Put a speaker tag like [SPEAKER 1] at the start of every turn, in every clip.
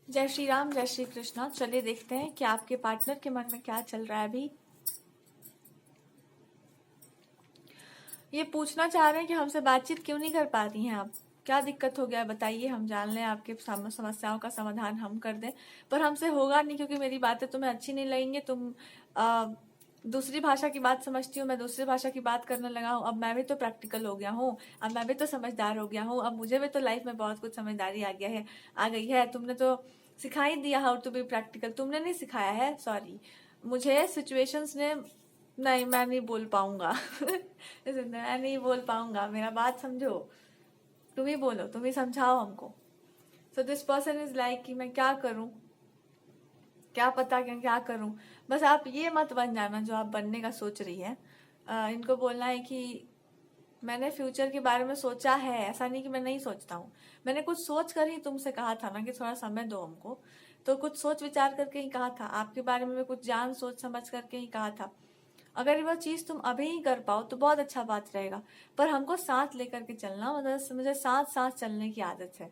[SPEAKER 1] जय श्री राम, जय श्री कृष्णा। चलिए देखते हैं कि आपके पार्टनर के मन में क्या चल रहा है अभी। ये पूछना चाह रहे हैं कि हमसे बातचीत क्यों नहीं कर पा रही हैं आप, क्या दिक्कत हो गया है बताइए, हम जान लें, आपके समस्याओं का समाधान हम कर दें। पर हमसे होगा नहीं, क्योंकि मेरी बातें तुम्हें अच्छी नहीं लगेंगी। तुम दूसरी भाषा की बात समझती हूँ, मैं दूसरी भाषा की बात करने लगा हूँ। अब मैं भी तो प्रैक्टिकल हो गया हूँ, अब मैं भी तो समझदार हो गया हूँ, अब मुझे भी तो लाइफ में बहुत कुछ समझदारी आ गई है। तुमने तो सिखा ही दिया हाउ टू बी प्रैक्टिकल, तुमने नहीं सिखाया है, सॉरी। मुझे सिचुएशंस ने, नहीं मैं नहीं बोल पाऊंगा मैं नहीं बोल पाऊंगा, मेरा बात समझो। तुम ही बोलो, तुम ही समझाओ हमको। सो दिस पर्सन इज लाइक कि मैं क्या करूं, क्या पता क्या करूं। बस आप ये मत बन जाना जो आप बनने का सोच रही है। इनको बोलना है कि मैंने फ्यूचर के बारे में सोचा है, ऐसा नहीं कि मैं नहीं सोचता हूँ। मैंने कुछ सोच कर ही तुमसे कहा था ना कि थोड़ा समय दो हमको, तो कुछ सोच विचार करके ही कहा था आपके बारे में, कुछ जान सोच समझ करके ही कहा था। अगर वो चीज तुम अभी ही कर पाओ तो बहुत अच्छा बात रहेगा। पर हमको साथ लेकर के चलना, मतलब मुझे साथ साथ चलने की आदत है,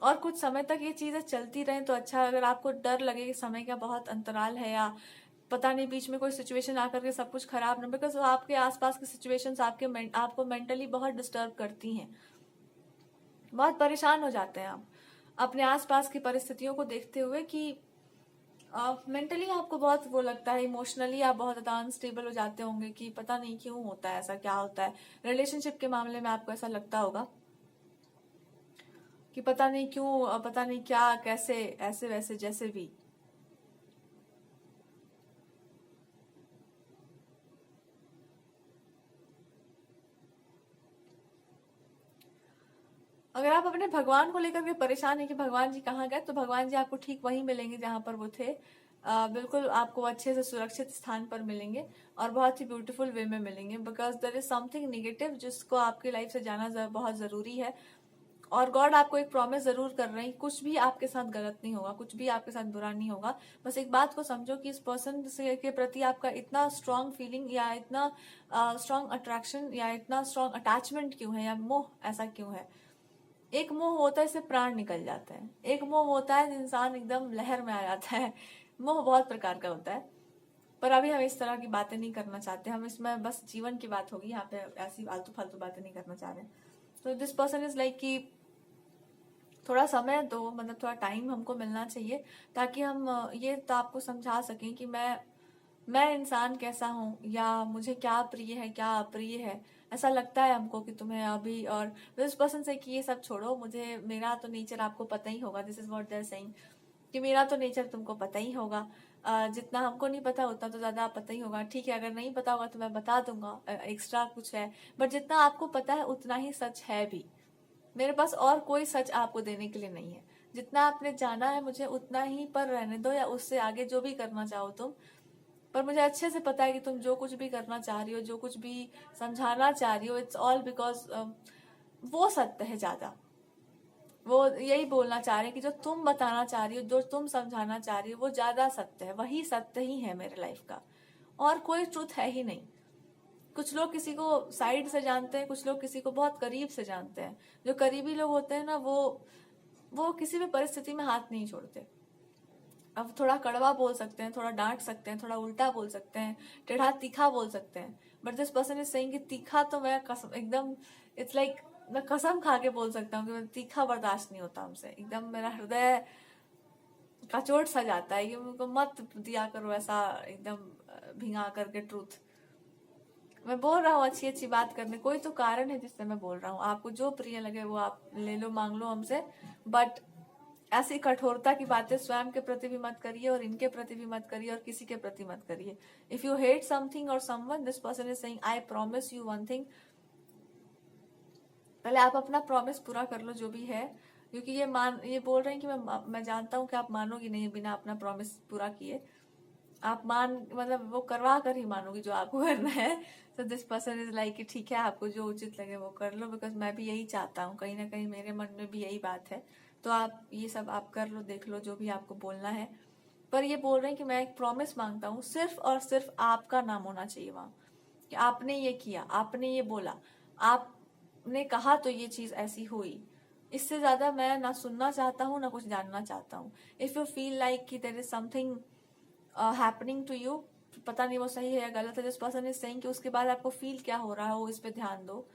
[SPEAKER 1] और कुछ समय तक ये चीजें चलती रहें तो अच्छा। अगर आपको डर लगे कि समय का बहुत अंतराल है, या पता नहीं बीच में कोई सिचुएशन आकर के सब कुछ खराब ना, बिकॉज आपके आसपास की सिचुएशंस आपको मेंटली बहुत डिस्टर्ब करती हैं, बहुत परेशान हो जाते हैं आप अपने आसपास की परिस्थितियों को देखते हुए कि मेंटली आपको बहुत वो लगता है, इमोशनली आप बहुत ज्यादा अनस्टेबल हो जाते होंगे कि पता नहीं क्यों होता है ऐसा, क्या होता है। रिलेशनशिप के मामले में आपको ऐसा लगता होगा कि पता नहीं क्यों, पता नहीं क्या, कैसे, ऐसे वैसे, जैसे भी। अगर आप अपने भगवान को लेकर के परेशान है कि भगवान जी कहाँ गए, तो भगवान जी आपको ठीक वहीं मिलेंगे जहां पर वो थे। बिल्कुल आपको अच्छे से सुरक्षित स्थान पर मिलेंगे, और बहुत ही ब्यूटीफुल वे में मिलेंगे, because there is something negative जिसको आपकी लाइफ से जाना बहुत जरूरी है। और गॉड आपको एक प्रॉमिस जरूर कर रहे हैं, कुछ भी आपके साथ गलत नहीं होगा, कुछ भी आपके साथ बुरा नहीं होगा। बस एक बात को समझो कि इस पर्सन से के प्रति आपका इतना स्ट्रांग फीलिंग, या इतना स्ट्रांग अट्रैक्शन, या इतना स्ट्रांग अटैचमेंट क्यों है, या मोह ऐसा क्यों है। एक मोह होता है इससे प्राण निकल जाते हैं, एक मोह होता है इंसान एकदम लहर में आ जाता है। मोह बहुत प्रकार का होता है, पर अभी हम इस तरह की बातें नहीं करना चाहते। हम इसमें बस जीवन की बात होगी, यहाँ पे ऐसी फालतू फालतू बातें नहीं करना चाह रहे। तो दिस पर्सन इज लाइक कि थोड़ा समय दो, मतलब थोड़ा टाइम हमको मिलना चाहिए, ताकि हम ये तो आपको समझा सकें कि मैं इंसान कैसा हूँ, या मुझे क्या प्रिय है क्या अप्रिय है। ऐसा लगता है हमको कि तुम्हें अभी, और दिस पर्सन से कि ये सब छोड़ो, मुझे मेरा तो नेचर आपको पता ही होगा। This is what they are saying कि मेरा तो नेचर तुमको पता ही होगा। जितना हमको नहीं पता उतना तो ज्यादा पता ही होगा। ठीक है, अगर नहीं पता होगा तो मैं बता दूंगा, एक्स्ट्रा कुछ है, बट जितना आपको पता है उतना ही सच है भी। मेरे पास और कोई सच आपको देने के लिए नहीं है। जितना आपने जाना है मुझे उतना ही पर रहने दो, या उससे आगे जो भी करना चाहो तुम। पर मुझे अच्छे से पता है कि तुम जो कुछ भी करना चाह रही हो, जो कुछ भी समझाना चाह रही हो, इट्स ऑल बिकॉज वो सत्य है ज्यादा। वो यही बोलना चाह रहे हैं कि जो तुम बताना चाह रही हो, जो तुम समझाना चाह रही हो, वो ज्यादा सत्य है, वही सत्य ही है मेरे लाइफ का, और कोई ट्रुथ है ही नहीं। कुछ लोग किसी को साइड से जानते हैं, कुछ लोग किसी को बहुत करीब से जानते हैं। जो करीबी लोग होते हैं ना, वो किसी भी परिस्थिति में हाथ नहीं छोड़ते। अब थोड़ा कड़वा बोल सकते हैं, थोड़ा डांट सकते हैं, थोड़ा उल्टा बोल सकते हैं, टेढ़ा तीखा बोल सकते हैं, but this person is saying कि तीखा तो मैं कसम एकदम, इट्स लाइक मैं कसम खा के बोल सकता हूँ कि मैं तीखा बर्दाश्त नहीं होता हमसे, एकदम मेरा हृदय का चोट सा जाता है कि मुझको मत दिया करो ऐसा एकदम भिंगा करके ट्रूथ। मैं बोल रहा हूँ अच्छी अच्छी बात करने, कोई तो कारण है जिससे मैं बोल रहा हूँ। आपको जो प्रिय लगे वो आप ले लो, मांग लो हमसे, बट ऐसी कठोरता की बातें स्वयं के प्रति भी मत करिए, और इनके प्रति भी मत करिए, और किसी के प्रति मत करिए। इफ यू हेट समथिंग और someone, this person is saying I promise you one thing. पहले आप अपना प्रॉमिस पूरा कर लो जो भी है, क्योंकि ये बोल रहे हैं कि मैं जानता हूँ कि आप मानोगी नहीं बिना अपना प्रॉमिस पूरा किए। आप मतलब वो करवा कर ही मानोगी जो आपको करना है। तो दिस पर्सन इज लाइक कि ठीक है, आपको जो उचित लगे वो कर लो, बिकॉज मैं भी यही चाहता हूँ, कहीं ना कहीं मेरे मन में भी यही बात है। तो आप ये सब आप कर लो, देख लो जो भी आपको बोलना है। पर ये बोल रहे हैं कि मैं एक प्रॉमिस मांगता हूँ, सिर्फ और सिर्फ आपका नाम होना चाहिए वहां, कि आपने ये किया, आपने ये बोला, आपने कहा तो ये चीज ऐसी हुई। इससे ज्यादा मैं ना सुनना चाहता हूँ ना कुछ जानना चाहता हूँ। इफ यू फील लाइक कि there is something happening to you, पता नहीं वो सही है या गलत है, दिस पर्सन इज सेइंग कि उसके बाद आपको फील क्या हो रहा है वो इस पे ध्यान दो।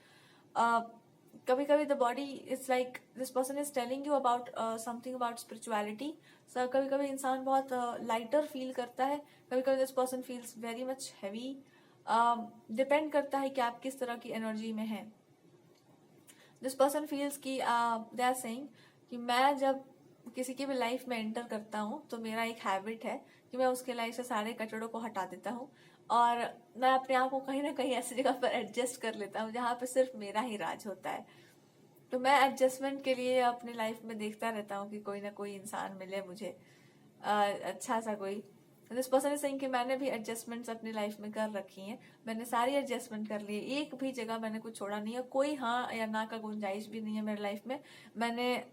[SPEAKER 1] कभी कभी the body is like this person is telling you about something about spirituality. So कभी कभी इंसान बहुत लाइटर फील करता है, कभी कभी this person feels very much heavy. Depend करता है कि आप किस तरह की एनर्जी में हैं। दिस पर्सन फील्स कि दे आर सेइंग कि मैं जब किसी की भी लाइफ में एंटर करता हूँ तो मेरा एक हैबिट है कि मैं उसके लाइफ से सारे कचड़ों को हटा देता हूँ, और मैं अपने आप को कहीं ना कहीं ऐसी जगह पर एडजस्ट कर लेता हूँ जहाँ पे सिर्फ मेरा ही राज होता है। तो मैं एडजस्टमेंट के लिए अपनी लाइफ में देखता रहता हूँ कि कोई ना कोई इंसान मिले मुझे अच्छा सा कोई। दिस पर्सन इज सेइंग कि मैंने भी एडजस्टमेंट्स अपनी लाइफ में कर रखी हैं, मैंने सारी एडजस्टमेंट कर ली है, एक भी जगह मैंने कुछ छोड़ा नहीं है, कोई हाँ या ना का गुंजाइश भी नहीं है मेरी लाइफ में। मैंने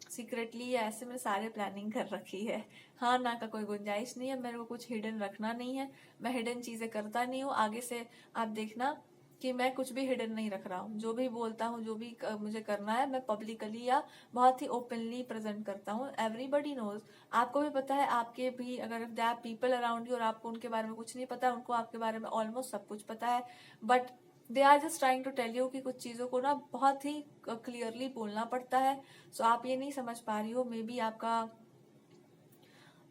[SPEAKER 1] सीक्रेटली या ऐसे में सारे प्लानिंग कर रखी है, हाँ ना का कोई गुंजाइश नहीं है, मेरे को कुछ हिडन रखना नहीं है, मैं हिडन चीजें करता नहीं हूँ। आगे से आप देखना कि मैं कुछ भी हिडन नहीं रख रहा हूँ, जो भी बोलता हूँ जो भी मुझे करना है मैं पब्लिकली या बहुत ही ओपनली प्रेजेंट करता हूँ। एवरीबडी नोज, आपको भी पता है, आपके भी अगर they are people around you और आपको उनके बारे में कुछ नहीं पता, उनको आपके बारे में ऑलमोस्ट सब कुछ पता है, but they are just trying to tell you कि कुछ चीजों को ना बहुत ही क्लियरली बोलना पड़ता है। सो आप ये नहीं समझ पा रही हो, मे बी आपका,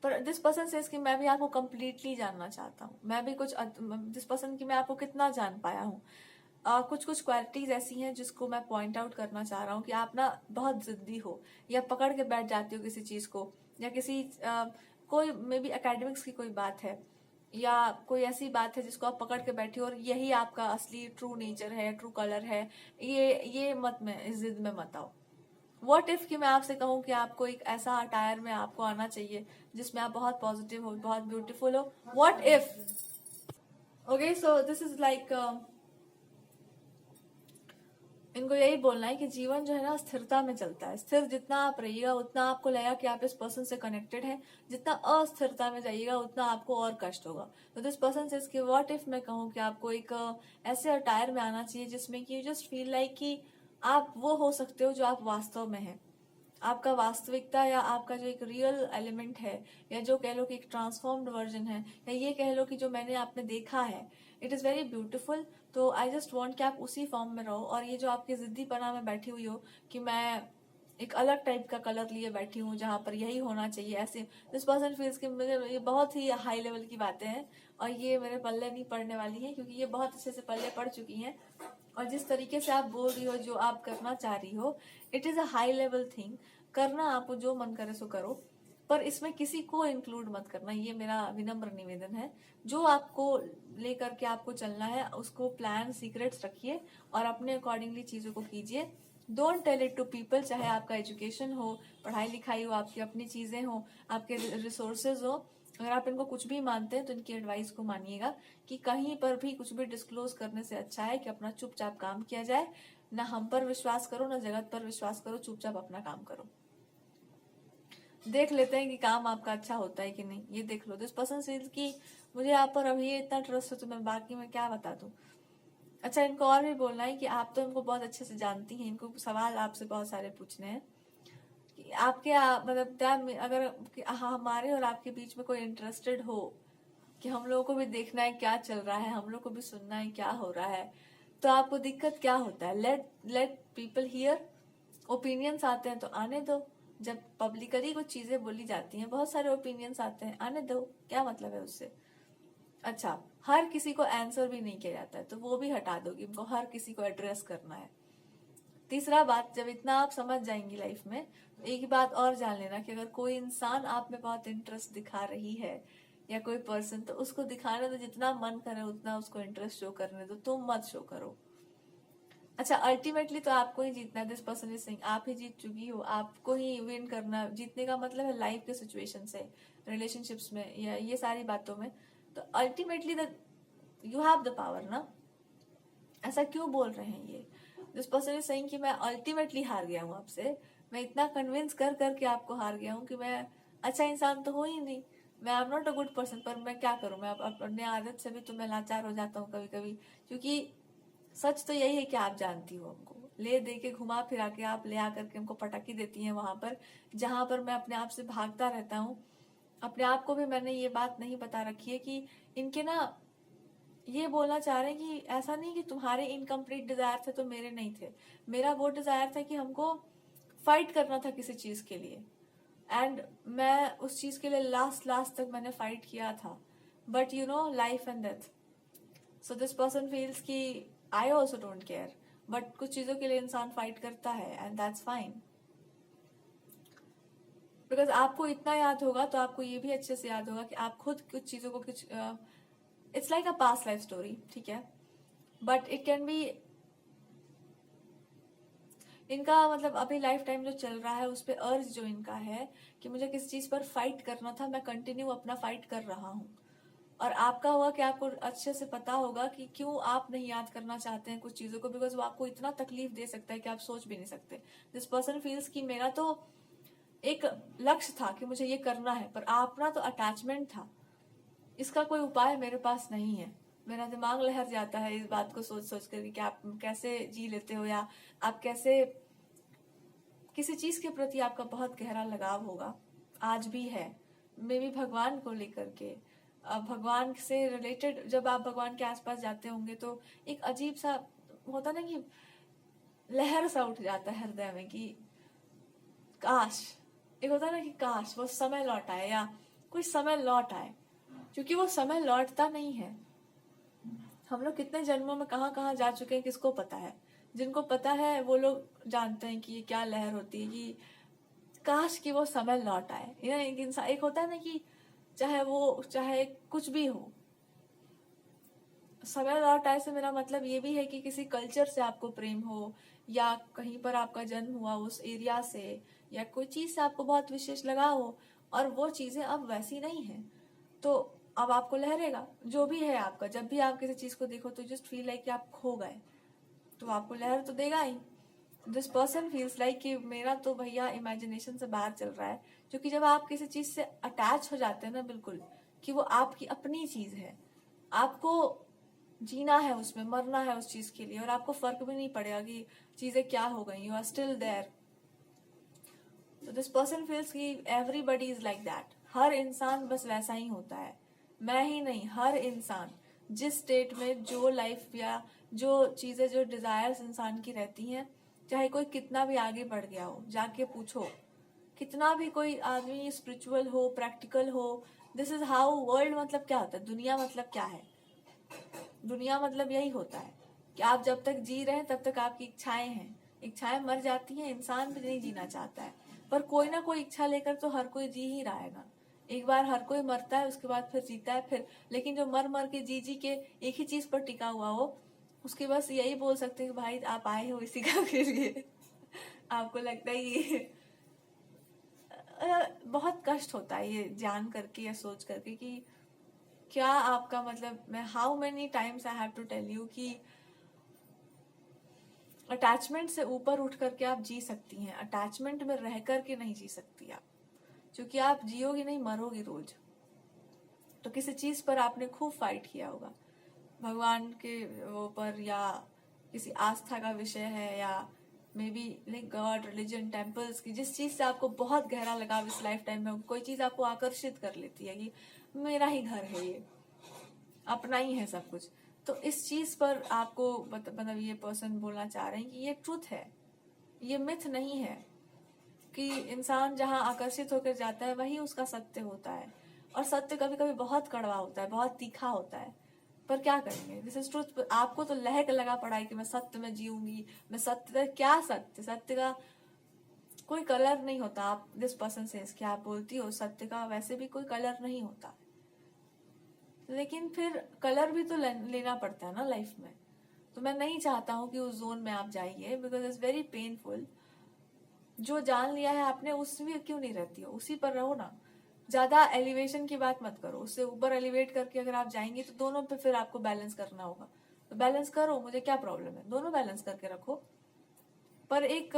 [SPEAKER 1] पर दिस पर्सन सेज कि मैं भी आपको कंप्लीटली जानना चाहता हूँ, मैं भी कुछ दिस पर्सन की मैं आपको कितना जान पाया हूँ। कुछ कुछ क्वालिटीज ऐसी हैं जिसको मैं पॉइंट आउट करना चाह रहा हूँ कि आप ना बहुत जिद्दी हो या पकड़ के बैठ जाती हो किसी चीज को, या किसी कोई मे बी एकेडमिक्स की कोई बात है या कोई ऐसी बात है जिसको आप पकड़ के बैठे हो और यही आपका असली ट्रू नेचर है, ट्रू कलर है, ये मत में इस जिद में मत आओ। व्हाट इफ कि मैं आपसे कहूँ कि आपको एक ऐसा अटायर में आपको आना चाहिए जिसमें आप बहुत पॉजिटिव हो, बहुत ब्यूटीफुल हो। What if, okay, so this is like इनको यही बोलना है कि जीवन जो है ना स्थिरता में चलता है, स्थिर जितना आप रहिएगा उतना आपको लगेगा कि आप इस पर्सन से कनेक्टेड हैं, जितना अस्थिरता में जाइएगा उतना आपको और कष्ट होगा। तो दिस पर्सन से इसके व्हाट इफ मैं कहूँ कि आपको एक ऐसे अटायर में आना चाहिए जिसमें कि यू जस्ट फील लाइक कि आप वो हो सकते हो जो आप वास्तव में हैं, आपका वास्तविकता या आपका जो एक रियल एलिमेंट है, या जो कह लो कि एक ट्रांसफॉर्म्ड वर्जन है, या ये कह लो कि जो मैंने आपने देखा है इट इज वेरी ब्यूटीफुल। तो आई जस्ट वांट कि आप उसी फॉर्म में रहो, और ये जो आपकी जिद्दीपना में बैठी हुई हो कि मैं एक अलग टाइप का कलर लिए बैठी हूँ जहां पर यही होना चाहिए, ऐसे दिस पर्सन फील्स कि मुझे ये बहुत ही हाई लेवल की बातें हैं और ये मेरे पल्ले नहीं पड़ने वाली हैं, क्योंकि ये बहुत अच्छे से पल्ले पड़ चुकी हैं। और जिस तरीके से आप बोल रही हो, जो आप करना चाह रही हो, it is a high level thing. करना आपको जो मन करे सो करो, पर इसमें किसी को इंक्लूड मत करना, ये मेरा विनम्र निवेदन है। जो आपको लेकर के आपको चलना है उसको प्लान सीक्रेट्स रखिए और अपने अकॉर्डिंगली चीजों को कीजिए। Don't tell it to people, चाहे आपका एजुकेशन हो, पढ़ाई लिखाई हो, आपकी अपनी चीजें हो, आपके रिसोर्सेज हो, अगर आप इनको कुछ भी मानते हैं तो इनकी एडवाइस को मानिएगा कि कहीं पर भी कुछ भी डिस्क्लोज करने से अच्छा है कि अपना चुपचाप काम किया जाए। ना हम पर विश्वास करो, ना जगत पर विश्वास करो, चुपचाप अपना काम करो। देख लेते हैं कि काम आपका अच्छा होता है कि नहीं, ये देख लो। दिस पर्सन सेज कि मुझे आप पर अभी इतना ट्रस्ट है तो मैं बाकी में क्या बता दूं। अच्छा, इनको और भी बोलना है कि आप तो इनको बहुत अच्छे से जानती हैं, इनको सवाल आपसे बहुत सारे पूछने हैं कि आपके मतलब अगर हमारे और आपके बीच में कोई इंटरेस्टेड हो कि हम लोगों को भी देखना है क्या चल रहा है, हम लोग को भी सुनना है क्या हो रहा है, तो आपको दिक्कत क्या होता है। लेट पीपल हियर, ओपिनियंस आते हैं तो आने दो। जब पब्लिकली कुछ चीजें बोली जाती हैं, बहुत सारे ओपिनियंस आते हैं, आने दो, क्या मतलब है उससे। अच्छा, हर किसी को आंसर भी नहीं किया जाता है तो वो भी हटा दो कि इनको हर किसी को एड्रेस करना है। तीसरा बात, जब इतना आप समझ जाएंगी लाइफ में, तो एक बात और जान लेना कि अगर कोई इंसान आप में बहुत इंटरेस्ट दिखा रही है या कोई पर्सन, तो उसको दिखाने दो, जितना मन करे उतना उसको इंटरेस्ट शो करने दो, तुम मत शो करो। अच्छा, अल्टीमेटली तो आपको ही जीतना है। दिस पर्सन इज सेइंग आप ही जीत चुकी हो, आपको ही विन करना। जीतने का मतलब है लाइफ के सिचुएशन से, रिलेशनशिप्स में या ये सारी बातों में, तो ultimately the you have the power ना। ऐसा क्यों बोल रहे हैं ये। दिस पर्सन इज सेइंग कि मैं अल्टीमेटली हार गया हूँ आपसे, मैं इतना कन्विंस कर करके आपको हार गया हूँ कि मैं अच्छा इंसान तो हो ही नहीं, मैं आई am not a good person. पर मैं क्या करूँ, मैं अपने आदत से भी तो मैं लाचार हो जाता हूँ कभी कभी, क्योंकि सच तो यही है कि आप जानती हो हमको, ले दे के घुमा फिरा के आप ले आकर के हमको पटाखी देती हैं वहां पर, जहां पर मैं अपने आप से भागता रहता हूँ। अपने आप को भी मैंने ये बात नहीं बता रखी है कि इनके ना ये बोलना चाह रहे हैं कि ऐसा नहीं कि तुम्हारे इनकम्प्लीट डिजायर थे तो मेरे नहीं थे। मेरा वो डिजायर था कि हमको फाइट करना था किसी चीज के लिए, एंड मैं उस चीज के लिए लास्ट लास्ट तक मैंने फाइट किया था। But you know, life and death, so this person feels कि I also don't care, but कुछ चीजों के लिए इंसान फाइट करता है एंड दैट्स फाइन। बिकॉज आपको इतना याद होगा तो आपको ये भी अच्छे से याद होगा कि आप खुद कुछ चीजों को कुछ it's like a past life story, ठीक है, बट इट कैन बी इनका मतलब अभी लाइफ टाइम जो चल रहा है उस पर अर्ज जो इनका है कि मुझे किस चीज पर फाइट करना था, मैं कंटिन्यू अपना फाइट कर रहा हूँ। और आपका होगा कि आपको अच्छे से पता होगा कि क्यों आप नहीं याद करना चाहते हैं कुछ चीजों को, बिकॉज वो आपको इतना तकलीफ दे सकता है कि आप सोच भी नहीं सकते। दिस पर्सन फील्स कि मेरा तो एक लक्ष्य था कि मुझे ये करना है, पर आपना तो अटैचमेंट था, इसका कोई उपाय मेरे पास नहीं है। मेरा दिमाग लहर जाता है इस बात को सोच सोच कर कि आप कैसे जी लेते हो, या आप कैसे किसी चीज के प्रति आपका बहुत गहरा लगाव होगा, आज भी है, मे भी भगवान को लेकर के। भगवान से रिलेटेड जब आप भगवान के आसपास जाते होंगे तो एक अजीब सा होता ना कि लहर सा उठ जाता है हृदय में कि काश, एक होता ना कि काश वो समय लौट आए या कोई समय लौट आए, क्योंकि वो समय लौटता नहीं है। हम लोग कितने जन्मों में कहाँ कहाँ जा चुके हैं किसको पता है। जिनको पता है वो लोग जानते हैं कि ये क्या लहर होती है, कि काश कि वो समय लौट आए। एक इंसान, एक होता है ना कि चाहे कुछ भी हो, समय लौट आए से मेरा मतलब ये भी है कि किसी कल्चर से आपको प्रेम हो, या कहीं पर आपका जन्म हुआ उस एरिया से, या कोई चीज से आपको बहुत विशेष लगा हो और वो चीजें अब वैसी नहीं है, तो अब आपको लहरेगा जो भी है आपका। जब भी आप किसी चीज को देखो तो जस्ट फील लाइक कि आप खो गए, तो आपको लहर तो देगा ही। दिस पर्सन फील्स लाइक कि मेरा तो भैया इमेजिनेशन से बाहर चल रहा है, क्योंकि जब आप किसी चीज से अटैच हो जाते हैं ना, बिल्कुल कि वो आपकी अपनी चीज है, आपको जीना है उसमें, मरना है उस चीज के लिए, और आपको फर्क भी नहीं पड़ेगा कि चीजें क्या हो गई, यू आर स्टिल देयर। तो दिस पर्सन फील्स कि एवरीबडी इज लाइक दैट, हर इंसान बस वैसा ही होता है, मैं ही नहीं, हर इंसान जिस स्टेट में जो लाइफ या जो चीजें जो डिजायर्स इंसान की रहती हैं, चाहे कोई कितना भी आगे बढ़ गया हो, जाके पूछो, कितना भी कोई आदमी स्पिरिचुअल हो, प्रैक्टिकल हो, दिस इज हाउ वर्ल्ड मतलब क्या होता है, दुनिया मतलब क्या है। दुनिया मतलब यही होता है कि आप जब तक जी रहे हैं तब तक आपकी इच्छाएं हैं, इच्छाएं मर जाती हैं, इंसान भी नहीं जीना चाहता है, पर कोई ना कोई इच्छा लेकर तो हर कोई जी ही रहा है ना। एक बार हर कोई मरता है, उसके बाद फिर जीता है फिर, लेकिन जो मर मर के जी जी के एक ही चीज पर टिका हुआ हो, उसके बस यही बोल सकते हैं कि भाई आप आए हो इसी का के लिए। आपको लगता है ये बहुत कष्ट होता है ये जान करके या सोच करके कि क्या आपका मतलब, मैं how many times I have to tell you कि अटैचमेंट से ऊपर उठ करके आप जी सकती हैं, अटैचमेंट में रह करके नहीं जी सकती आप, क्योंकि आप जियोगी नहीं, मरोगी रोज। तो किसी चीज पर आपने खूब फाइट किया होगा, भगवान के वो पर, या किसी आस्था का विषय है, या may be like God, religion, temples की, जिस चीज से आपको बहुत गहरा लगाव इस लाइफ टाइम में, कोई चीज आपको आकर्षित कर लेती है कि मेरा ही घर है ये, अपना ही है सब कुछ। तो इस चीज पर आपको मतलब ये पर्सन बोलना चाह रहे हैं कि ये ट्रूथ है, ये मिथ नहीं है, कि इंसान जहाँ आकर्षित होकर जाता है वही उसका सत्य होता है, और सत्य कभी कभी बहुत कड़वा होता है, बहुत तीखा होता है, पर क्या करेंगे, दिस इज ट्रूथ। आपको तो लहक लगा पड़ा है कि मैं सत्य में जीऊंगी, मैं सत्य, क्या सत्य, सत्य का कोई कलर नहीं होता। आप दिस पर्सन से क्या आप बोलती हो, सत्य का वैसे भी कोई कलर नहीं होता, लेकिन फिर कलर भी तो लेना पड़ता है ना लाइफ में। तो मैं नहीं चाहता हूँ कि उस जोन में आप जाइए, बिकॉज इट्स वेरी पेनफुल। जो जान लिया है आपने उसमें क्यों नहीं रहती हो, उसी पर रहो ना। ज्यादा एलिवेशन की बात मत करो, उससे ऊपर एलिवेट करके अगर आप जाएंगे तो दोनों पे फिर आपको बैलेंस करना होगा। तो बैलेंस करो, मुझे क्या प्रॉब्लम है, दोनों बैलेंस करके रखो। पर एक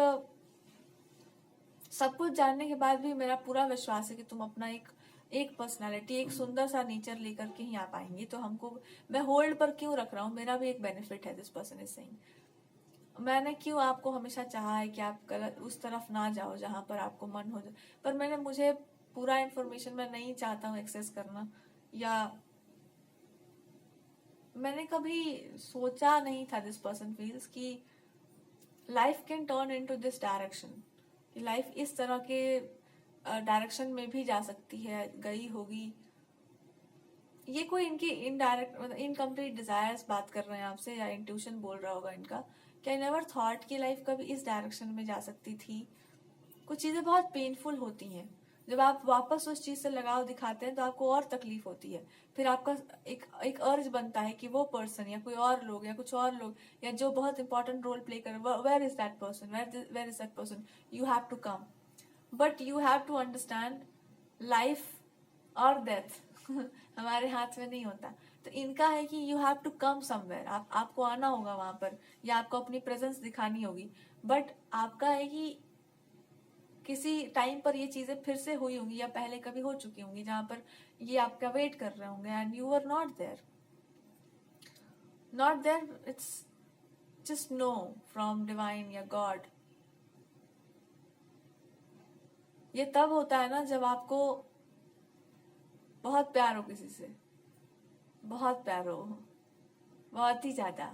[SPEAKER 1] सब कुछ जानने के बाद भी मेरा पूरा विश्वास है कि तुम अपना एक पर्सनालिटी, एक सुंदर सा नेचर लेकर के ही आ पाएंगी। तो हमको, मैं होल्ड पर क्यों रख रहा हूँ, मेरा भी एक बेनिफिट है, दिस पर्सन इज सेइंग। मैंने क्यों आपको हमेशा चाहा है कि आप गलत उस तरफ ना जाओ जहां पर आपको मन हो जाए, पर मुझे पूरा इन्फॉर्मेशन मैं नहीं चाहता हूँ एक्सेस करना, या मैंने कभी सोचा नहीं था दिस पर्सन फील्स कि life can turn into this direction, कि लाइफ इस तरह के डायरेक्शन में भी जा सकती है, गई होगी। ये कोई इनकी इनडायरेक्ट मतलब इनकम्प्लीट डिजायर्स बात कर रहे हैं आपसे, या इंट्यूशन बोल रहा होगा इनका कि आई नेवर थॉट कि लाइफ कभी इस डायरेक्शन में जा सकती थी। कुछ चीजें बहुत पेनफुल होती हैं, जब आप वापस उस चीज से लगाव दिखाते हैं तो आपको और तकलीफ होती है। फिर आपका एक अर्ज बनता है कि वो पर्सन या कोई और लोग या कुछ और लोग या जो बहुत इंपॉर्टेंट रोल प्ले कर, where is that person, where is that person, you have to come, but you have to understand life और डेथ हमारे हाथ में नहीं होता। तो इनका है कि you have to come somewhere, आपको आना होगा वहां पर, या आपको अपनी प्रेजेंस दिखानी होगी। बट आपका है कि किसी टाइम पर ये चीजें फिर से हुई होंगी या पहले कभी हो चुकी होंगी जहां पर ये आपका वेट कर रहे होंगे, and you are not there, not there. It's just no from divine या गॉड। ये तब होता है ना जब आपको बहुत प्यार हो किसी से, बहुत प्यार हो, बहुत ही ज्यादा,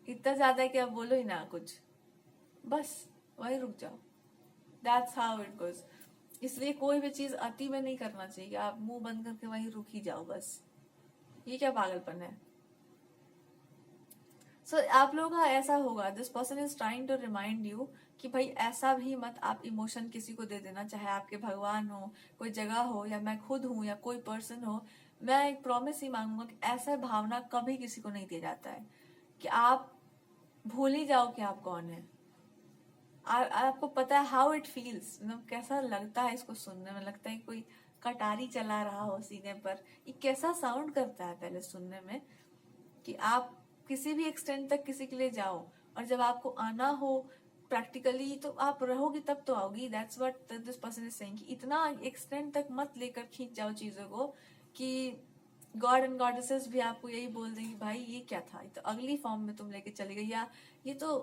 [SPEAKER 1] इतना ज्यादा कि आप बोलो ही ना कुछ, बस वही रुक जाओ। That's how it goes. इसलिए कोई भी चीज अति में नहीं करना चाहिए, आप मुंह बंद करके वहीं रुक ही जाओ बस। ये क्या पागलपन है। सो आप लोगों का ऐसा होगा, this person is trying to remind you कि भाई ऐसा भी मत आप इमोशन किसी को दे देना, चाहे आपके भगवान हो, कोई जगह हो, या मैं खुद हूं, या कोई पर्सन हो। मैं एक प्रॉमिस ही मांगूंगा कि ऐसा भावना कभी किसी को नहीं दिया जाता है, कि आप भूल ही जाओ कि आप कौन है। आपको पता है हाउ इट फील्स, मतलब कैसा लगता है इसको सुनने में, लगता है कोई कटारी चला रहा हो सीने पर। ये कैसा साउंड करता है पहले सुनने में, कि आप किसी भी एक्सटेंड तक किसी के लिए जाओ, और जब आपको आना हो प्रैक्टिकली तो आप रहोगी तब तो आओगी। That's what this person is saying, कि इतना एक्सटेंड तक मत लेकर खींच जाओ चीजों को कि गॉड एंड गॉडेसेस भी आपको यही बोल देंगे भाई ये क्या था, ये तो अगली फॉर्म में तुम लेके चले गए, या ये तो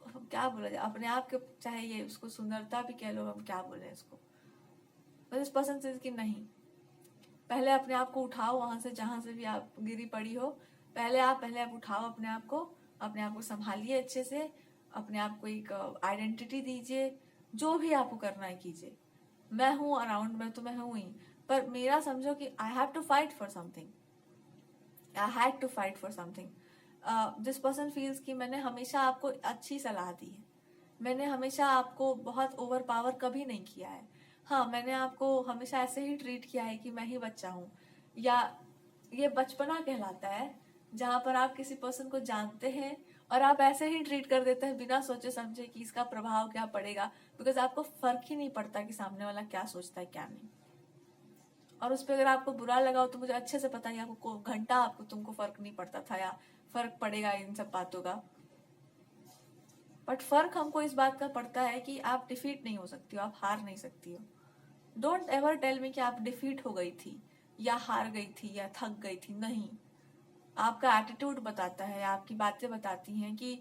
[SPEAKER 1] क्या बोला जाए अपने आप के, चाहे ये उसको सुंदरता भी कह लो, हम क्या बोले इसको, बस इस पर्सन से कि नहीं, पहले अपने आप को उठाओ वहां से जहां से भी आप गिरी पड़ी हो। पहले आप उठाओ अपने आप को संभालिए अच्छे से, अपने आप को एक आइडेंटिटी दीजिए, जो भी आपको करना है कीजिए। मैं हूं अराउंड में तो मैं हूं ही, पर मेरा समझो कि I have to fight for something, I had to fight for something. This person feels कि मैंने हमेशा आपको अच्छी सलाह दी है, मैंने हमेशा आपको बहुत ओवर पावर कभी नहीं किया है। हाँ, मैंने आपको हमेशा ऐसे ही ट्रीट किया है कि मैं ही बच्चा हूँ, या ये बचपना कहलाता है, जहां पर आप किसी पर्सन को जानते हैं और आप ऐसे ही ट्रीट कर देते हैं बिना सोचे समझे कि इसका प्रभाव क्या पड़ेगा, बिकॉज आपको फर्क ही नहीं पड़ता कि सामने वाला क्या सोचता है क्या नहीं। और उस पर अगर आपको बुरा लगा हो तो मुझे अच्छे से पता है, आपको घंटा आपको तुमको फर्क नहीं पड़ता था, या फर्क पड़ेगा इन सब बातों का। बट फर्क हमको इस बात का पड़ता है कि आप डिफीट नहीं हो सकती हो, आप हार नहीं सकती हो। डोंट एवर टेल मी कि आप डिफीट हो गई थी, या हार गई थी, या थक गई थी। नहीं, आपका एटीट्यूड बताता है, आपकी बातें बताती हैं कि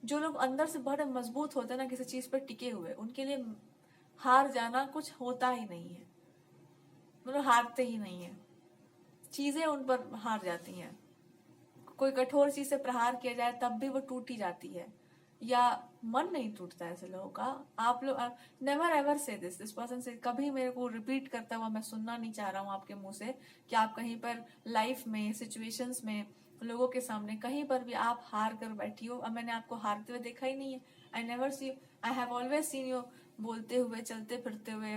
[SPEAKER 1] जो लोग अंदर से बड़े मजबूत होते हैं ना, किसी चीज पर टिके हुए, उनके लिए हार जाना कुछ होता ही नहीं है, मतलब हारते ही नहीं है, चीजें उन पर हार जाती हैं। कोई कठोर चीज से प्रहार किया जाए तब भी वो टूट ही जाती है, या मन नहीं टूटता ऐसे लोगों का। आप लोग नेवर एवर से दिस पर्सन से कभी मेरे को रिपीट करता हुआ मैं सुनना नहीं चाह रहा हूँ आपके मुंह से, कि आप कहीं पर लाइफ में सिचुएशंस में लोगों के सामने कहीं पर भी आप हार कर बैठी हो। अब मैंने आपको हारते हुए देखा ही नहीं है। I never see, I have always seen you बोलते हुए, चलते फिरते हुए,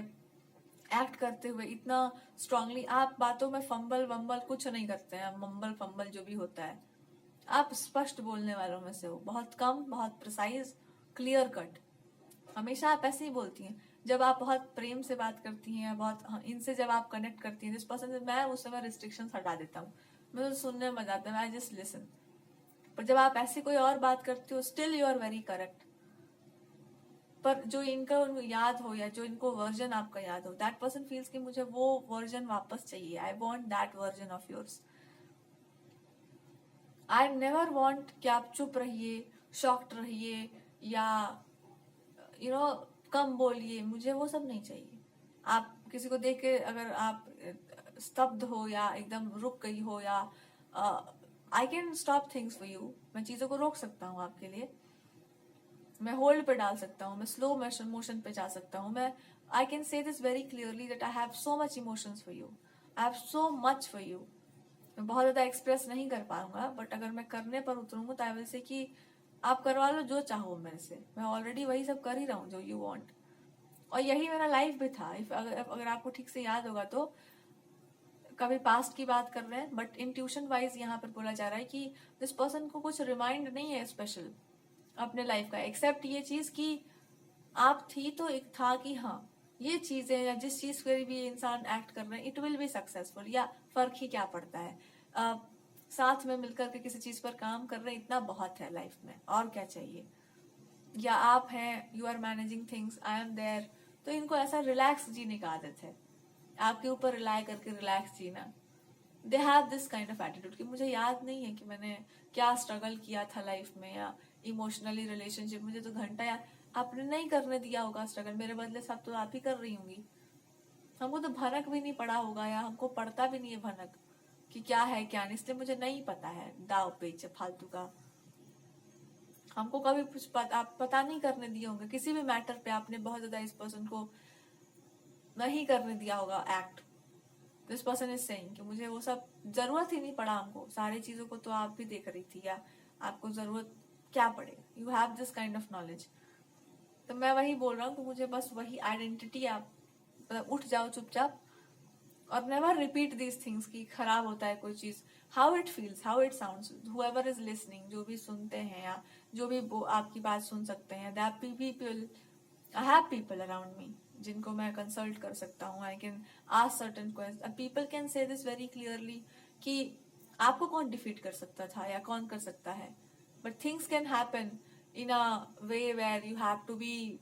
[SPEAKER 1] एक्ट करते हुए इतना स्ट्रांगली। आप बातों में फंबल वंबल कुछ नहीं करते हैं, मम्बल फंबल जो भी होता है, आप स्पष्ट बोलने वालों में से हो, बहुत कम, बहुत प्रिसाइज, क्लियर कट। हमेशा आप ऐसे ही बोलती हैं जब आप बहुत प्रेम से बात करती हैं, बहुत इनसे जब आप कनेक्ट करती हैं जिस पर्सन से, मैं उस समय रिस्ट्रिक्शन हटा देता हूँ, मुझे तो सुनने में मजा आता है, आई जस्ट लिसन। पर जब आप ऐसी कोई और बात करती हो, still you are very correct. पर जो इनका उनको याद हो, या जो इनको वर्जन आपका याद हो, दैट पर्सन फील्स कि मुझे वो वर्जन वापस चाहिए, I want that version of yours. I never want कि आप चुप रहिए, शॉक्ड रहिए या कम बोलिए, मुझे वो सब नहीं चाहिए। आप किसी को देख के अगर आप स्तब्ध हो या एकदम रुक गई हो, या I can stop things for you, मैं चीजों को रोक सकता हूँ आपके लिए, मैं होल्ड पे डाल सकता हूँ, मैं स्लो मोशन पे जा सकता हूँ, मैं I can say this very clearly that I have so much emotions for you, I have so much for you. मैं बहुत ज्यादा एक्सप्रेस नहीं कर पाऊंगा, बट अगर मैं करने पर उतरूंगा तो आई विल से कि आप करवा लो जो चाहो मेरे से, मैं ऑलरेडी वही सब कर ही रहा हूँ जो यू वांट। और यही मेरा लाइफ भी था। अगर आपको ठीक से याद होगा तो कभी पास्ट की बात कर रहे हैं, बट इंट्यूशन वाइज यहाँ पर बोला जा रहा है कि दिस पर्सन को कुछ रिमाइंड नहीं है स्पेशल अपने लाइफ का, एक्सेप्ट ये चीज कि आप थी तो एक था कि हाँ ये चीजें या जिस चीज पर भी इंसान एक्ट कर रहे हैं इट विल बी सक्सेसफुल, या फर्क ही क्या पड़ता है। साथ में मिलकर के किसी चीज पर काम कर रहे हैं, इतना बहुत है लाइफ में, और क्या चाहिए। या आप हैं, you are managing things, I am there, तो इनको ऐसा रिलैक्स जीने का आदत है, आपके ऊपर रिलाई करके रिलैक्स जीना। They have this kind of attitude कि मुझे याद नहीं है कि मैंने क्या स्ट्रगल किया था लाइफ में, या इमोशनली रिलेशनशिप, मुझे तो घंटा या आपने नहीं करने दिया होगा स्ट्रगल, मेरे बदले सब तो आप ही कर रही होंगी। हमको तो भनक भी नहीं पड़ा होगा, या हमको पड़ता भी नहीं है भनक कि क्या है क्या नहीं, इसलिए मुझे नहीं पता है दाव पेच फालतू का। हमको कभी कुछ आप पता नहीं करने दिए होंगे किसी भी मैटर पे, आपने बहुत ज्यादा इस पर्सन को नहीं करने दिया होगा act. This person is saying कि मुझे वो सब जरूरत ही नहीं पड़ा, हमको सारी चीजों को तो आप भी देख रही थी, या आपको जरूरत क्या पड़े, you have this kind of knowledge. तो मैं वही बोल रहा हूँ कि मुझे बस वही आइडेंटिटी, आप उठ जाओ चुपचाप और नेवर रिपीट दीज थिंग्स की खराब होता है कोई चीज, how it feels, how it sounds, whoever is listening, जो भी सुनते हैं या जो भी आपकी बात सुन सकते हैं, that people, I have people around me जिनको मैं कंसल्ट कर सकता हूँ, I can ask certain question, people can say this very clearly कि आपको कौन डिफीट कर सकता था या कौन कर सकता है, but things can happen in a way where you have to be,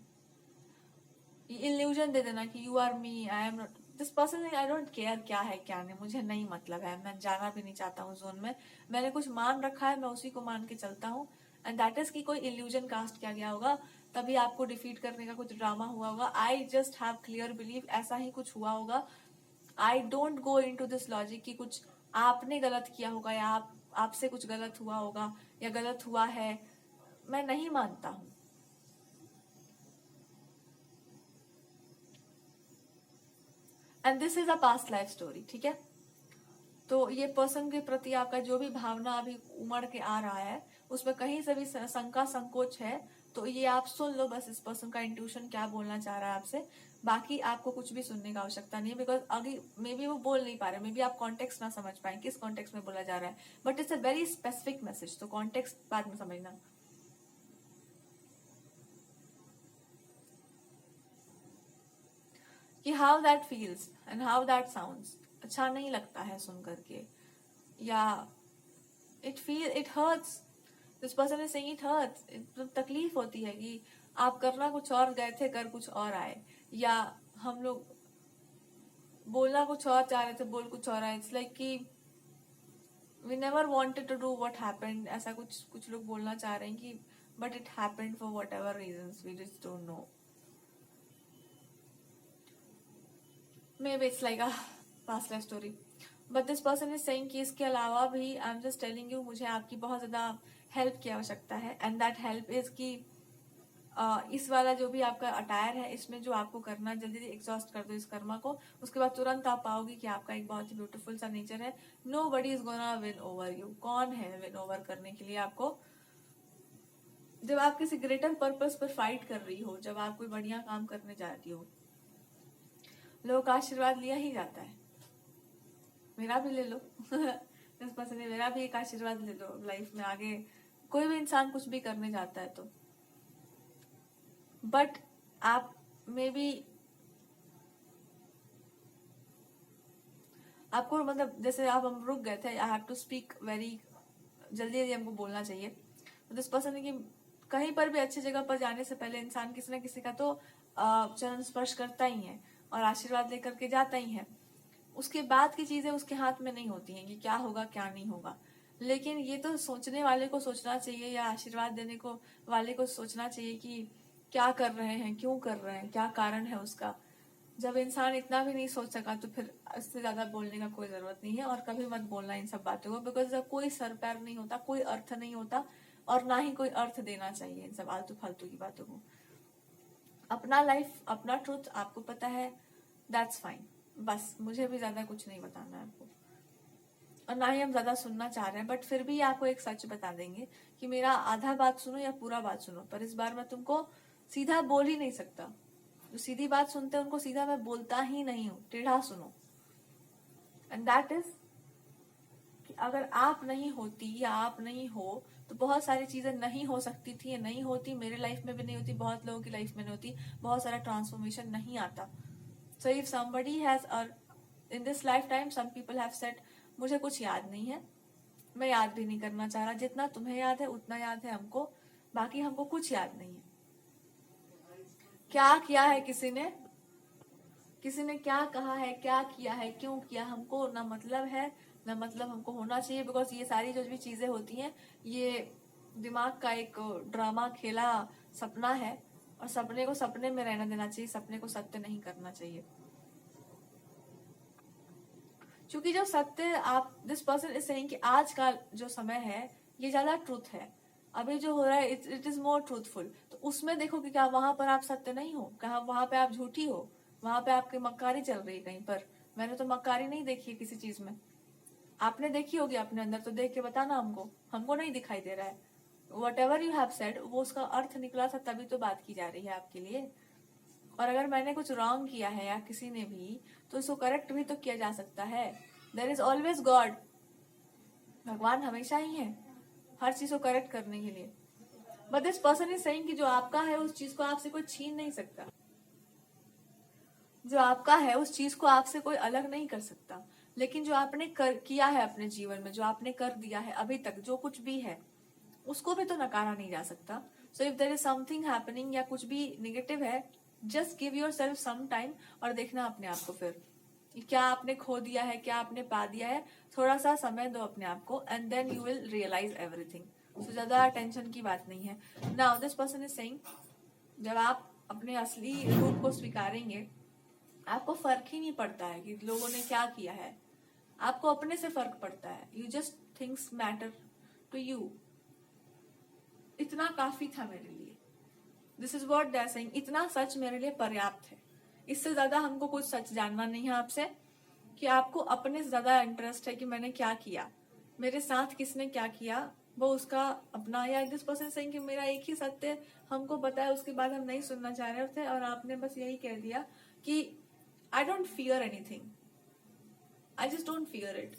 [SPEAKER 1] illusion दे देना कि you are me, I am not this person, I don't care क्या है क्या नहीं, मुझे नहीं मतलब है, मैं जाना भी नहीं चाहता हूँ जोन में, मैंने कुछ मान रखा है, मैं उसी को मान के चलता हूँ, एंड दैट इज कि कोई इल्यूजन कास्ट किया गया होगा, तभी आपको डिफीट करने का कुछ ड्रामा हुआ होगा। I just have clear believe ऐसा ही कुछ हुआ होगा। I don't go into this logic कि कुछ आपने गलत किया होगा या आपसे कुछ गलत हुआ होगा या गलत हुआ है, मैं नहीं मानता हूँ। And this is a past life story, ठीक है। तो ये पर्सन के प्रति आपका जो भी भावना अभी उमड़ के आ रहा है, उसमें कहीं से भी शंका संकोच है, तो ये आप सुन लो बस, इस पर्सन का इंट्यूशन क्या बोलना चाह रहा है आपसे, बाकी आपको कुछ भी सुनने का आवश्यकता नहीं है, बिकॉज अभी मे बी वो बोल नहीं पा रहे, मे बी आप कॉन्टेक्स्ट ना समझ पाए किस कॉन्टेक्स्ट में बोला जा रहा है, but it's a very specific message, तो कॉन्टेक्स्ट बाद में समझना। कि how that feels and how that sounds, अच्छा नहीं लगता है सुन करके, या it hurts, this person is saying it hurts, तकलीफ होती है कि आप करना कुछ और गए थे, कर कुछ और आए, या हम लोग बोलना कुछ और चाह रहे थे, बोल कुछ और आए, इट्स लाइक कि we never wanted to do what happened, ऐसा कुछ लोग बोलना चाह रहे हैं कि but it happened for whatever reasons we just don't know, maybe it's like a past life story, but this person is saying कि इसके अलावा भी I am just telling you, मुझे आपकी बहुत ज्यादा हेल्प की आवश्यकता है, एंड दैट हेल्प इज कि इस वाला जो भी आपका अटायर है, इसमें जो आपको करना, जल्दी जल्दी एग्जॉस्ट कर दो इस कर्मा को, उसके बाद तुरंत आप पाओगे कि आपका एक बहुत ही ब्यूटीफुल सा नेचर है। Nobody is gonna win over you, कौन है विन ओवर करने के लिए आपको, जब आप किसी ग्रेटर पर्पस पर फाइट कर रही हो, जब आप कोई बढ़िया काम करने जाती हो, लोगों का आशीर्वाद लिया ही जाता है, मेरा भी ले लो इस पर्सन ने मेरा भी एक आशीर्वाद ले लो लाइफ में, आगे कोई भी इंसान कुछ भी करने जाता है तो, बट आप मे बी आपको मतलब जैसे आप हम रुक गए थे, I have to speak very जल्दी जल्दी, हमको बोलना चाहिए, तो दिस पर्सन है कि कहीं पर भी अच्छी जगह पर जाने से पहले इंसान किसी ना किसी का तो चरण स्पर्श करता ही है और आशीर्वाद लेकर के जाता ही है, उसके बाद की चीजें उसके हाथ में नहीं होती हैं कि क्या होगा क्या नहीं होगा, लेकिन ये तो सोचने वाले को सोचना चाहिए, या आशीर्वाद देने को वाले को सोचना चाहिए कि क्या कर रहे हैं, क्यों कर रहे हैं, क्या कारण है उसका। जब इंसान इतना भी नहीं सोच सका तो फिर इससे ज्यादा बोलने का कोई जरूरत नहीं है। और कभी मत बोलना इन सब बातों को, बिकॉज जब कोई सर पैर नहीं होता, कोई अर्थ नहीं होता, और ना ही कोई अर्थ देना चाहिए इन सब आलतू फालतू की बातों को। अपना लाइफ, अपना ट्रुथ आपको पता है, दैट्स फाइन। बस मुझे भी ज्यादा कुछ नहीं बताना है आपको, और ना ही हम ज्यादा सुनना चाह रहे हैं। बट फिर भी आपको एक सच बता देंगे कि मेरा आधा बात सुनो या पूरा बात सुनो, पर इस बार मैं तुमको सीधा बोल ही नहीं सकता। जो सीधी बात सुनते हैं उनको सीधा मैं बोलता ही नहीं हूँ, टेढ़ा सुनो। एंड दैट इज कि अगर आप नहीं होती या आप नहीं हो तो बहुत सारी चीजें नहीं हो सकती थी, या नहीं होती, मेरे लाइफ में भी नहीं होती, बहुत लोगों की लाइफ में नहीं होती, बहुत सारा ट्रांसफॉर्मेशन नहीं आता। So if somebody has in this lifetime some people have said मुझे कुछ याद नहीं है, मैं याद भी नहीं करना चाह रहा, जितना तुम्हें याद है उतना याद है हमको, बाकी हमको कुछ याद नहीं है। क्या किया है किसी ने क्या कहा है, क्या किया है, क्यों किया, हमको ना मतलब है, ना मतलब हमको होना चाहिए। बिकॉज ये सारी जो भी चीजें होती हैं, ये दिमाग का एक ड्रामा खेला सपना है, और सपने को सपने में रहना देना चाहिए, सपने को सत्य नहीं करना चाहिए। क्योंकि जो सत्य आप दिस पर्सन इज सेइंग कि आज का जो समय है ये ज्यादा ट्रूथ है, अभी जो हो रहा है इट इज मोर ट्रूथफुल। तो उसमें देखो कि क्या वहां पर आप सत्य नहीं हो, कहा वहां पे आप झूठी हो, वहां पे आपकी मक्कारी चल रही है कहीं पर। मैंने तो मक्कारी नहीं देखी है किसी चीज में, आपने देखी होगी अपने अंदर, तो देख के बताना हमको, हमको नहीं दिखाई दे रहा है। What ever you have said वो उसका अर्थ निकला था, तभी तो बात की जा रही है आपके लिए। और अगर मैंने कुछ रॉन्ग किया है या किसी ने भी, तो उसको करेक्ट भी तो किया जा सकता है। देयर इज ऑलवेज गॉड, भगवान हमेशा ही है हर चीज को करेक्ट करने के लिए। But this person is saying कि जो आपका है उस चीज को आपसे कोई छीन नहीं सकता, जो आपका है उस चीज को आपसे कोई अलग नहीं कर सकता। लेकिन जो आपने किया है अपने जीवन में, जो आपने कर दिया है अभी तक, जो कुछ भी है, उसको भी तो नकारा नहीं जा सकता। So if there is something happening या कुछ भी निगेटिव है, just give yourself some time, और देखना अपने आप को फिर क्या आपने खो दिया है, क्या आपने पा दिया है। थोड़ा सा समय दो अपने आप को, and then you will realise everything. So ज्यादा टेंशन की बात नहीं है। Now this person is saying जब आप अपने असली रूप को स्वीकारेंगे, आपको फर्क ही नहीं पड़ता है कि लोगों ने क्या किया है, आपको अपने से फर्क पड़ता है। You just things matter to you. इतना काफी था मेरे लिए, this is what they are saying, इतना सच मेरे लिए पर्याप्त है। इससे ज्यादा हमको कुछ सच जानना नहीं है आपसे, कि आपको अपने से ज्यादा इंटरेस्ट है कि मैंने क्या किया, मेरे साथ किसने क्या किया, वो उसका अपना। या दिस पर्सन सेइंग कि मेरा एक ही सत्य हमको पता है, उसके बाद हम नहीं सुनना चाह रहे थे, और आपने बस यही कह दिया कि I don't fear anything, I just don't fear it.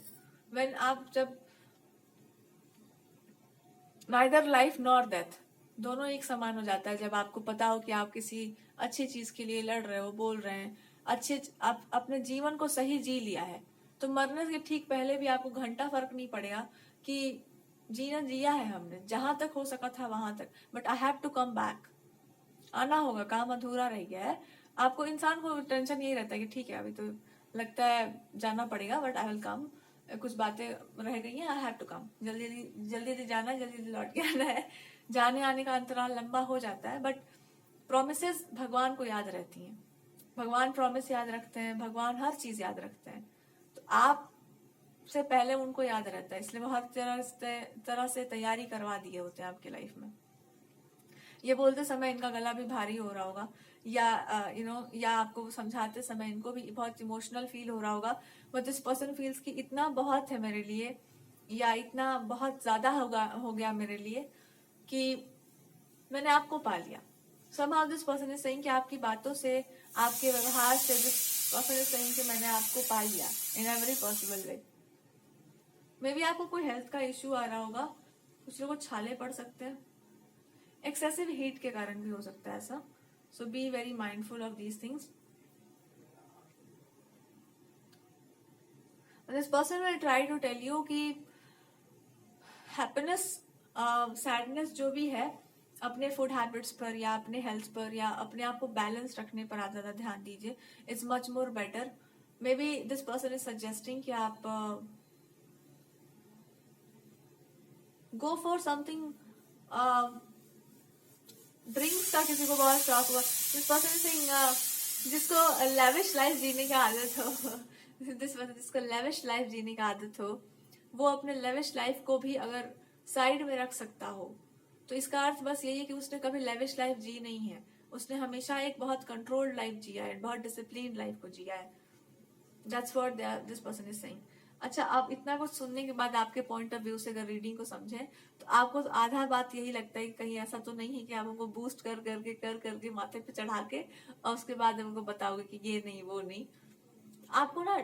[SPEAKER 1] When आप जब नाइदर लाइफ नॉर डेथ, दोनों एक समान हो जाता है, जब आपको पता हो कि आप किसी अच्छी चीज के लिए लड़ रहे हो, बोल रहे हैं, आप अपने जीवन को सही जी लिया है, तो मरने के ठीक पहले भी आपको घंटा फर्क नहीं पड़ेगा कि जीना जिया है हमने, जहां तक हो सका था वहां तक, but I have to come back, आना होगा, काम अधूरा रह गया है। आपको इंसान को टेंशन यही रहता है कि ठीक है अभी तो लगता है जाना पड़ेगा, बट आई विल कम, कुछ बातें रह गई हैं, आई हैव टू कम, जल्दी जल्दी जल्दी जाना है, जल्दी जल्दी लौट के आना है। जाने आने का अंतराल लंबा हो जाता है, बट प्रोमिसेस भगवान को याद रहती हैं, भगवान प्रॉमिस याद रखते हैं, भगवान हर चीज याद रखते हैं। तो आप से पहले उनको याद रहता है, इसलिए वो हर तरह से तैयारी करवा दिए होते हैं आपके लाइफ में। ये बोलते समय इनका गला भी भारी हो रहा होगा, या या आपको समझाते समय इनको भी बहुत इमोशनल फील हो रहा होगा। बट दिस पर्सन फील्स कि इतना बहुत है मेरे लिए, या इतना बहुत ज्यादा हो गया मेरे लिए कि मैंने आपको पा लिया। somehow this person is saying कि आपकी बातों से, आपके व्यवहार से दिस पर्सन इज सेइंग कि मैंने आपको पा लिया in every possible way. May be आपको कोई हेल्थ का इश्यू आ रहा होगा, कुछ लोगों को छाले पड़ सकते हैं, एक्सेसिव हीट के कारण भी हो सकता है ऐसा। So be very mindful of these things. This person will try to tell you कि हैप्पीनेस, सैडनेस जो भी है, अपने फूड हैबिट्स पर या अपने हेल्थ पर या अपने आप को बैलेंस रखने पर आप ज्यादा ध्यान दीजिए, it's much more better. May be this person is suggesting कि आप गो फॉर समथिंग, ड्रिंक्स का किसी को बहुत शौक हुआ, दिस पर्सन सिंग जिसको लेविश लाइफ जीने की आदत हो दिस पर्सन जिसको लेविश लाइफ जीने की आदत हो, वो अपने लेविश लाइफ को भी अगर साइड में रख सकता हो, तो इसका अर्थ बस यही है कि उसने कभी लेविश लाइफ जी नहीं है, उसने हमेशा एक बहुत कंट्रोल्ड लाइफ जिया है, बहुत डिसिप्लिन लाइफ को जिया है। That's what this person is saying. अच्छा, आप इतना कुछ सुनने के बाद आपके पॉइंट ऑफ व्यू से अगर रीडिंग को समझें, तो आपको तो आधा बात यही लगता है कि कहीं ऐसा तो नहीं है कि आप उनको बूस्ट कर करके माथे पे चढ़ा के और उसके बाद उनको बताओगे कि ये नहीं वो नहीं। आपको ना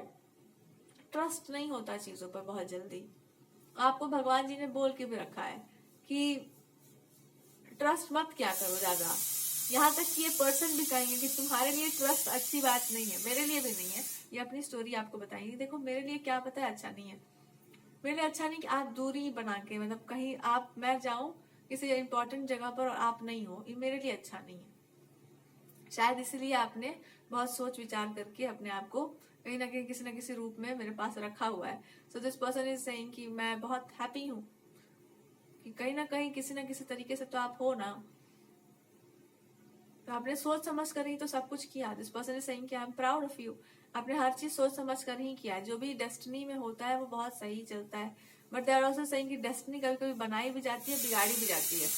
[SPEAKER 1] ट्रस्ट नहीं होता चीजों पर बहुत जल्दी। आपको भगवान जी ने बोल के भी रखा है कि ट्रस्ट मत क्या करो ज्यादा। यहाँ तक कि ये पर्सन भी कहेंगे कि तुम्हारे लिए ट्रस्ट अच्छी बात नहीं है, मेरे लिए भी नहीं है। ये अपनी स्टोरी आपको बताएंगे, देखो मेरे लिए क्या पता है अच्छा नहीं है, मेरे लिए अच्छा नहीं कि आप दूरी बना के, मतलब कहीं आप, मैं जाऊं किसी इंपॉर्टेंट जगह पर और आप नहीं हो, ये मेरे लिए अच्छा नहीं है। शायद इसीलिए आपने बहुत सोच विचार करके अपने आप को कहीं ना कहीं किसी न किसी रूप में मेरे पास रखा हुआ है। सो दिस पर्सन इज सेइंग कि मैं बहुत हैप्पी हूँ कि कहीं ना कहीं किसी न किसी तरीके से तो आप हो ना, तो आपने सोच समझ कर ही तो सब कुछ किया। दिस पर्सन इज सेइंग कि I am proud of you. आपने हर चीज सोच समझ कर ही किया है। जो भी डेस्टिनी में होता है वो बहुत सही चलता है, but they are also saying कि डेस्टिनी कभी कभी बनाई भी जाती है, बिगाड़ी भी जाती है।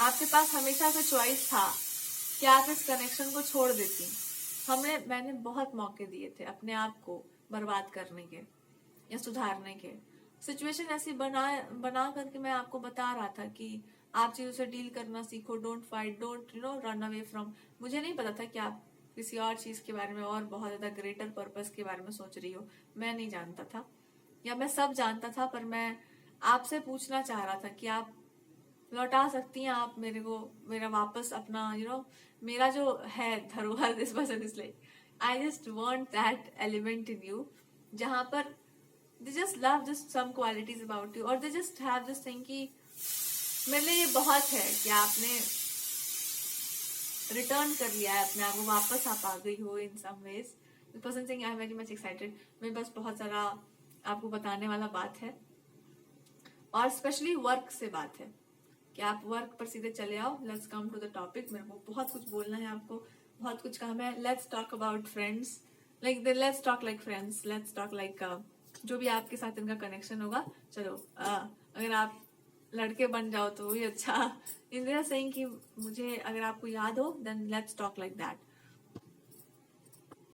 [SPEAKER 1] आपके पास हमेशा से चॉइस था कि आप इस कनेक्शन को छोड़ देती। मैंने बहुत मौके दिए थे अपने आप को बर्बाद करने के या सुधारने के। सिचुएशन ऐसी बना करके मैं आपको बता रहा था कि आप चीजों से डील करना सीखो, don't fight, don't run away from. मुझे नहीं पता था कि आप किसी और चीज के बारे में और बहुत ज्यादा ग्रेटर पर्पस के बारे में सोच रही हो। मैं नहीं जानता था, या मैं सब जानता था, पर मैं आपसे पूछना चाह रहा था कि आप लौटा सकती हैं आप मेरे को, मेरा वापस अपना मेरा जो है धरोहर। This person is like I just want that element in you, जहां पर they just love just some qualities about you, और they just have this thing कि मेरे लिए ये बहुत है कि आपने रिटर्न कर लिया है अपने आप को, वापस आप आ गई हो in some ways. The person saying I am very much excited. मेरे पास बहुत सारा आपको बताने वाला बात है, और स्पेशली वर्क से बात है कि आप वर्क पर सीधे चले आओ। Let's come to the topic. मेरे को बहुत कुछ बोलना है, आपको बहुत कुछ काम है। Let's talk about friends, like let's talk like friends, let's talk like जो भी आपके साथ इनका कनेक्शन होगा। चलो अगर आप लड़के बन जाओ तो भी अच्छा। इंदिरा सेइंग कि मुझे अगर आपको याद हो then let's talk like that.